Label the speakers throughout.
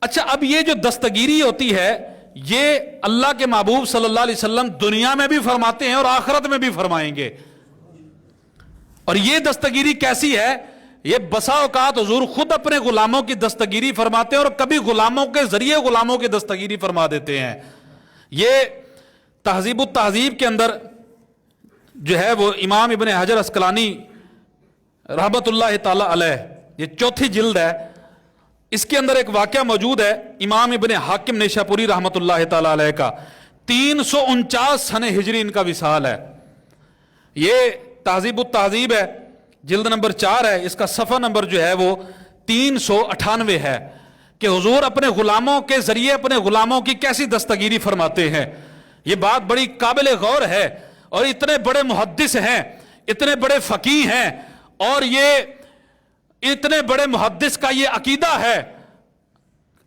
Speaker 1: اچھا، اب یہ جو دستگیری ہوتی ہے یہ اللہ کے محبوب صلی اللہ علیہ وسلم دنیا میں بھی فرماتے ہیں اور آخرت میں بھی فرمائیں گے. اور یہ دستگیری کیسی ہے؟ یہ بسا اوقات حضور خود اپنے غلاموں کی دستگیری فرماتے ہیں اور کبھی غلاموں کے ذریعے غلاموں کی دستگیری فرما دیتے ہیں. یہ تہذیب التہذیب کے اندر جو ہے وہ امام ابن حجر عسقلانی رحمت اللہ تعالی علیہ، یہ چوتھی جلد ہے، اس کے اندر ایک واقعہ موجود ہے امام ابن حاکم نیشاپوری رحمت اللہ تعالی علیہ کا. 349 سنہ ہجری ان کا وصال ہے. یہ تہذیب التہذیب ہے، جلد نمبر 4 ہے، اس کا صفحہ نمبر جو ہے وہ 398 ہے کہ حضور اپنے غلاموں کے ذریعے اپنے غلاموں کی کیسی دستگیری فرماتے ہیں. یہ بات بڑی قابل غور ہے، اور اتنے بڑے محدث ہیں، اتنے بڑے فقیہ ہیں، اور یہ اتنے بڑے محدث کا یہ عقیدہ ہے.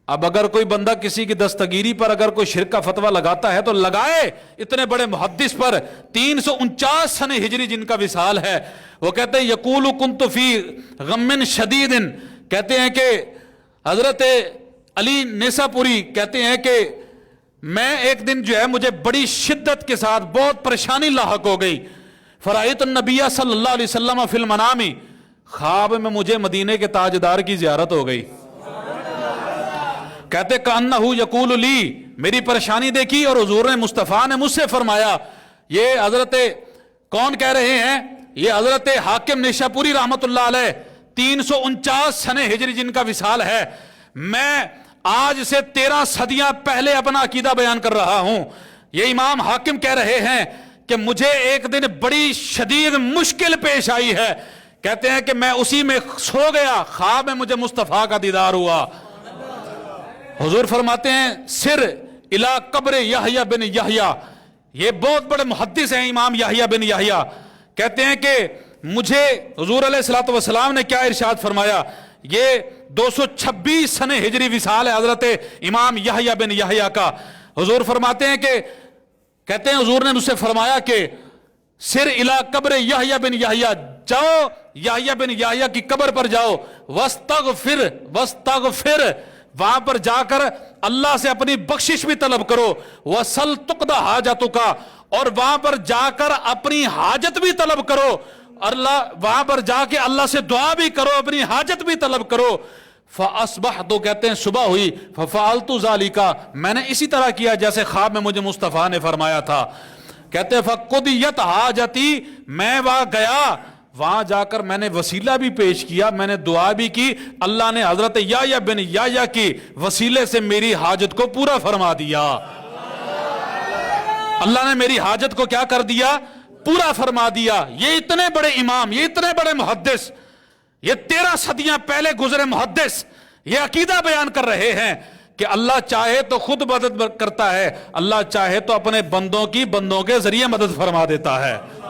Speaker 1: اب اگر کوئی بندہ کسی کی دستگیری پر اگر کوئی شرک کا فتویٰ لگاتا ہے تو لگائے اتنے بڑے محدث پر. 349 سنہ ہجری جن کا وصال ہے. وہ کہتے ہیں یقول کنت فی غم شدید، کہتے ہیں کہ حضرت علی نیساپوری کہتے ہیں کہ میں ایک دن جو ہے مجھے بڑی شدت کے ساتھ بہت پریشانی لاحق ہو گئی. فرائیت النبی صلی اللہ علیہ وسلم فی المنام، خواب میں مجھے مدینے کے تاجدار کی زیارت ہو گئی. کہتے کأنہ یقول لی، میری پریشانی دیکھی اور حضور نے مصطفیٰ نے مجھ سے فرمایا. یہ حضرت کون کہہ رہے ہیں؟ یہ حضرت حاکم نیشاپوری رحمت اللہ علیہ 349 سنہ ہجری جن کا وصال ہے. میں آج سے 13 صدیاں پہلے اپنا عقیدہ بیان کر رہا ہوں. یہ امام حاکم کہہ رہے ہیں کہ مجھے ایک دن بڑی شدید مشکل پیش آئی ہے. کہتے ہیں کہ میں اسی میں سو گیا، خواب میں مجھے مصطفیٰ کا دیدار ہوا. حضور فرماتے ہیں سر الی قبر یحییٰ بن یحییٰ، یہ بہت بڑے محدث ہیں امام یحییٰ بن یحییٰ. کہتے ہیں کہ مجھے حضور علیہ الصلوۃ والسلام نے کیا ارشاد فرمایا. یہ 226 سنہ ہجری وصال ہے حضرت امام یحییٰ بن یحییٰ کا. حضور فرماتے ہیں کہ کہتے ہیں حضور نے مجھ سے فرمایا کہ سر الی قبر یحییٰ بن یحییٰ، جاؤ یحییٰ بن یحییٰ کی قبر پر جاؤ، واستغفر، وہاں پر جا کر اللہ سے اپنی بخشش بھی طلب کرو، وَسَلْ تُقْضَ حَاجَتُكَ، اور وہاں پر جا کر اپنی حاجت بھی طلب کرو، اللہ وہاں پر جا کے اللہ سے دعا بھی کرو، اپنی حاجت بھی طلب کرو. فَأَصْبَحْتُ، کہتے ہیں صبح ہوئی، فَفَعَلْتُ ذَلِكَ، میں نے اسی طرح کیا جیسے خواب میں مجھے مصطفیٰ نے فرمایا تھا. کہتے ہیں فَقُضِيَتْ حَاجَتِي، میں وہاں گیا، وہاں جا کر میں نے وسیلہ بھی پیش کیا، میں نے دعا بھی کی، اللہ نے حضرت یحییٰ بن یحییٰ کی وسیلے سے میری حاجت کو پورا فرما دیا. اللہ نے میری حاجت کو کیا کر دیا؟ پورا فرما دیا. یہ اتنے بڑے امام، یہ اتنے بڑے محدث، یہ 13 صدیاں پہلے گزرے محدث یہ عقیدہ بیان کر رہے ہیں کہ اللہ چاہے تو خود مدد کرتا ہے، اللہ چاہے تو اپنے بندوں کے ذریعے مدد فرما دیتا ہے.